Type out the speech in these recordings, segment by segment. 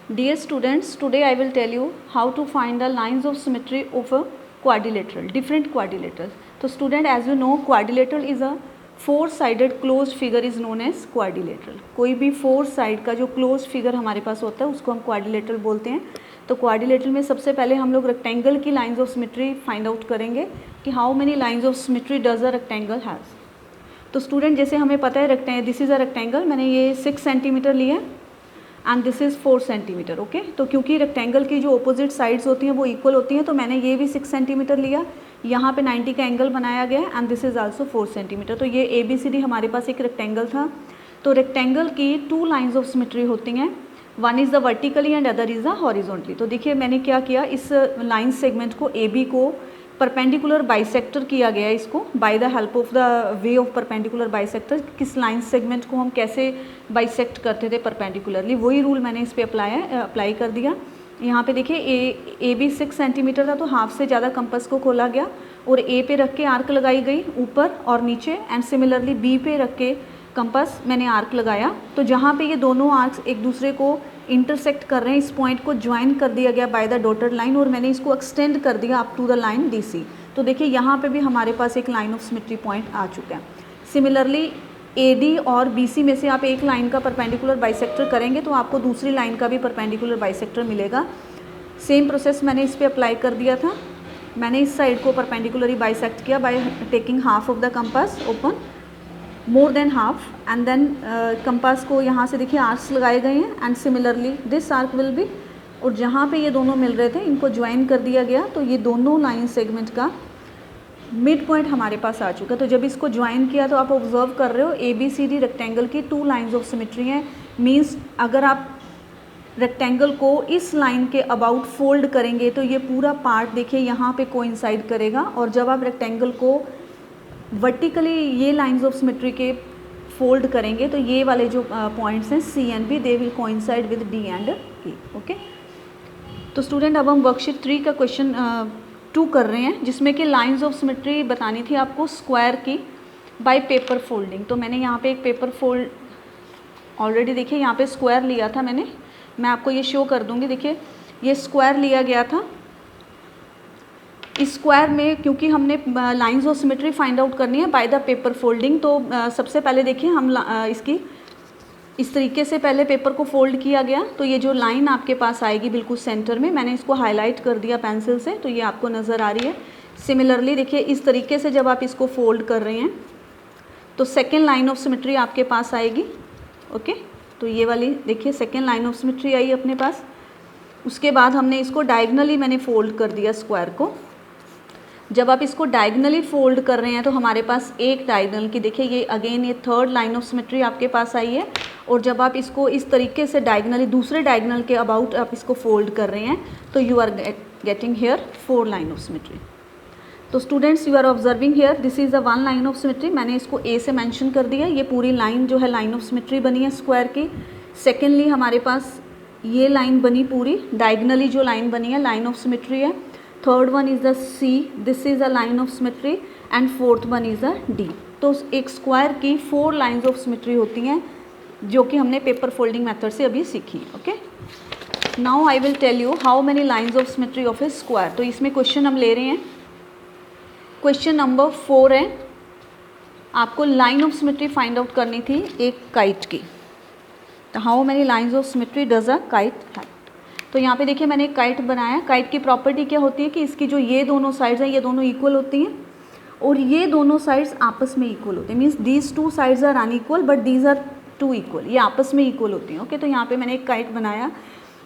Dear students, today I will tell you how to find the lines of symmetry of a quadrilateral, different quadrilaterals. So student, as you know, quadrilateral is a four-sided closed figure is known as quadrilateral. कोई भी four side का जो close figure हमारे पास होता है उसको हम quadrilateral बोलते हैं. तो क्वाड्रिलेटरल में सबसे पहले हम लोग रेक्टेंगल की lines of symmetry find out करेंगे कि how many lines of symmetry does a rectangle has. तो स्टूडेंट, जैसे हमें पता है दिस इज़ अ रेक्टेंगल, मैंने ये 6 सेंटीमीटर लिया and this is 4 centimetre. Okay, तो क्योंकि रेक्टेंगल की जो अपोजिट साइड्स होती हैं वो इक्वल होती हैं, तो मैंने ये भी 6 सेंटीमीटर लिया, यहाँ पे 90 का एंगल बनाया गया and this is also 4 centimetre. तो ये ABCD हमारे पास एक रेक्टेंगल था. तो रेक्टेंगल की 2 लाइंस ऑफ सिमेट्री होती हैं, one is the vertically and other is the horizontally. तो देखिए मैंने क्या किया, इस लाइन सेगमेंट को AB को परपेंडिकुलर बाइसेक्टर किया गया है इसको by the help of the way of perpendicular bisector. किस लाइन सेगमेंट को हम कैसे बाइसेक्ट करते थे परपेंडिकुलरली, वही रूल मैंने इस पर अप्लाई कर दिया. यहाँ पे देखिए AB 6 सेंटीमीटर था, तो हाफ से ज़्यादा कंपास को खोला गया और A पे रख के आर्क लगाई गई ऊपर और नीचे, एंड सिमिलरली B पे रख के कंपास मैंने आर्क लगाया. तो जहाँ पे ये दोनों आर्क्स एक दूसरे को इंटरसेक्ट कर रहे हैं, इस पॉइंट को ज्वाइन कर दिया गया बाय द डॉटेड लाइन और मैंने इसको एक्सटेंड कर दिया up to the line DC. तो देखिए यहाँ पे भी हमारे पास एक लाइन ऑफ सिमेट्री पॉइंट आ चुका है. सिमिलरली AD और BC में से आप एक लाइन का परपेंडिकुलर बाइसेक्टर करेंगे तो आपको दूसरी लाइन का भी परपेंडिकुलर बाइसेक्टर मिलेगा. सेम प्रोसेस मैंने इस पर अप्लाई कर दिया था. मैंने इस साइड को परपेंडिकुलरली बाइसेक्ट किया by taking half of the compass open, more than half, and then compass को यहाँ से देखिए आर्क्स लगाए गए हैं and similarly this arc will be, और जहाँ पे ये दोनों मिल रहे थे इनको ज्वाइन कर दिया गया. तो ये दोनों लाइन सेगमेंट का मिड पॉइंट हमारे पास आ चुका. तो जब इसको ज्वाइन किया तो आप ऑब्जर्व कर रहे हो ABCD रेक्टेंगल की 2 लाइंस ऑफ सिमेट्री हैं. मीन्स अगर आप रेक्टेंगल को इस लाइन के अबाउट फोल्ड करेंगे तो ये पूरा पार्ट देखिए यहाँ पे कोइंसाइड करेगा, और जब आप रेक्टेंगल को वर्टिकली ये लाइंस ऑफ सिमेट्री के फोल्ड करेंगे तो ये वाले जो पॉइंट्स हैं C and B they will coincide with D and E. Okay, तो स्टूडेंट अब हम वर्कशीट 3 का क्वेश्चन 2 कर रहे हैं, जिसमें कि लाइंस ऑफ सिमेट्री बतानी थी आपको स्क्वायर की बाय पेपर फोल्डिंग. तो मैंने यहाँ पे एक पेपर फोल्ड ऑलरेडी देखिए यहाँ पे स्क्वायर लिया था मैंने, मैं आपको ये शो कर दूँगी. देखिए ये स्क्वायर लिया गया था. इस स्क्वायर में क्योंकि हमने lines of symmetry find out करनी है बाय द पेपर फोल्डिंग, तो सबसे पहले देखिए हम इसकी इस तरीके से पहले पेपर को फोल्ड किया गया. तो ये जो लाइन आपके पास आएगी बिल्कुल सेंटर में, मैंने इसको हाईलाइट कर दिया पेंसिल से, तो ये आपको नज़र आ रही है. सिमिलरली देखिए इस तरीके से जब आप इसको फोल्ड कर रहे हैं तो सेकेंड लाइन ऑफ सिमेट्री आपके पास आएगी. ओके, तो ये वाली देखिए सेकेंड लाइन ऑफ सिमेट्री आई अपने पास. उसके बाद हमने इसको डायगनली मैंने फोल्ड कर दिया स्क्वायर को. जब आप इसको डायगनली फोल्ड कर रहे हैं तो हमारे पास एक डायगनल की देखिए ये अगेन ये थर्ड लाइन ऑफ सिमेट्री आपके पास आई है. और जब आप इसको इस तरीके से डायगनली दूसरे डायगनल के अबाउट आप इसको फोल्ड कर रहे हैं तो you are getting here 4 line of symmetry. तो students you are observing here this is a 1 line of symmetry. मैंने इसको A से मेंशन कर दिया. ये पूरी लाइन जो है लाइन ऑफ सिमेट्री बनी है स्क्वायर की. सेकेंडली हमारे पास ये लाइन बनी पूरी डायगनली जो लाइन बनी है लाइन ऑफ सिमेट्री है. Third one is the C, this is a line of symmetry, and fourth one is a D. तो एक स्क्वायर की 4 लाइंस ऑफ सिमेट्री होती हैं जो कि हमने पेपर फोल्डिंग मेथड से अभी सीखी. Okay, now I will tell you how many lines of symmetry of a square. तो इसमें क्वेश्चन हम ले रहे हैं, क्वेश्चन नंबर 4 है. आपको line of symmetry find out करनी थी एक काइट की. तो how many lines of symmetry does a kite have. तो यहाँ पे देखिए मैंने एक काइट बनाया. काइट की प्रॉपर्टी क्या होती है कि इसकी जो ये दोनों साइड्स हैं ये दोनों इक्वल होती हैं और ये दोनों साइड्स आपस में इक्वल होते हैं. Means these 2 sides are unequal but these are 2 equal, ये आपस में इक्वल होती हैं. ओके, तो यहाँ पे मैंने एक काइट बनाया.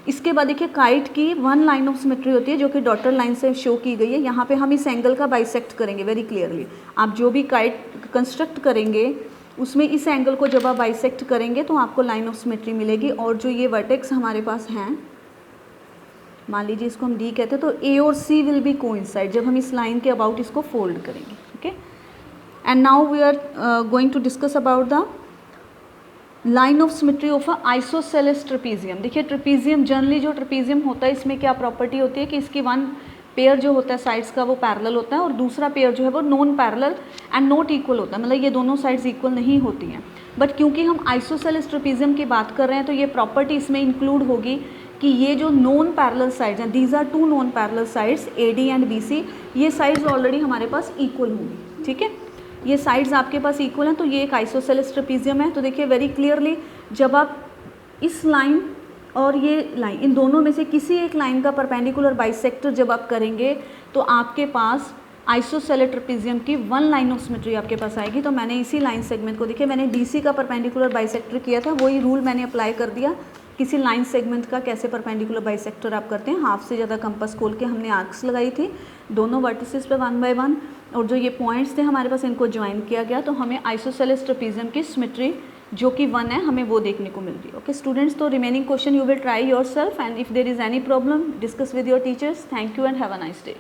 इसके बाद देखिए काइट की 1 लाइन ऑफ सिमेट्री होती है जो कि डॉटेड लाइन से शो की गई है. यहाँ पे हम इस एंगल का बाइसेक्ट करेंगे वेरी क्लियरली. आप जो भी काइट कंस्ट्रक्ट करेंगे उसमें इस एंगल को जब आप बाइसेक्ट करेंगे तो आपको लाइन ऑफ सिमेट्री मिलेगी. और जो ये वर्टेक्स हमारे पास हैं, मान लीजिए इसको हम D कहते हैं, तो A और C विल बी कोइंसाइड जब हम इस लाइन के अबाउट इसको फोल्ड करेंगे. Okay, and now we are going to discuss about the line of symmetry of a isosceles trapezium. देखिए ट्रेपीजियम जनरली जो ट्रेपीजियम होता है इसमें क्या प्रॉपर्टी होती है कि इसकी 1 पेयर जो होता है साइड्स का वो पैरेलल होता है और दूसरा पेयर जो है वो non parallel and not equal होता है. मतलब ये दोनों साइड्स इक्वल नहीं होती हैं. बट क्योंकि हम आइसोसेलेस ट्रेपीजियम की बात कर रहे हैं तो ये प्रॉपर्टी इसमें इंक्लूड होगी कि ये जो नॉन पैरेलल साइड्स हैं, these are two non parallel sides AD and BC, ये साइड्स ऑलरेडी हमारे पास इक्वल होंगी, ठीक है, ये साइड्स आपके पास इक्वल हैं, तो ये एक आइसोसेलेस ट्रेपीजियम है। तो देखिए वेरी क्लियरली, जब आप इस लाइन और ये लाइन, इन दोनों में से किसी एक लाइन का परपेंडिकुलर बाइसेक्टर जब आप करेंगे तो आपके पास आइसोसेलेस ट्रेपीजियम की वन लाइन ऑफ सिमेट्री आपके पास आएगी। तो मैंने इसी लाइन सेगमेंट को, देखिए मैंने DC का परपेंडिकुलर बाइसेक्टर किया था, वही रूल मैंने अप्लाई कर दिया। किसी लाइन सेगमेंट का कैसे परपेंडिकुलर बाइसेक्टर आप करते हैं, हाफ से ज़्यादा कंपास खोल के हमने आर्क्स लगाई थी दोनों वर्टिसेस पे 1 बाय 1, और जो ये पॉइंट्स थे हमारे पास, इनको ज्वाइन किया गया, तो हमें आइसोसेलेस ट्रेपीजियम की सिमेट्री जो कि 1 है, हमें वो देखने को मिल रही है। ओके स्टूडेंट्स, तो remaining question you will try your self, and if there is any problem discuss with your teachers. Thank you and have a nice day.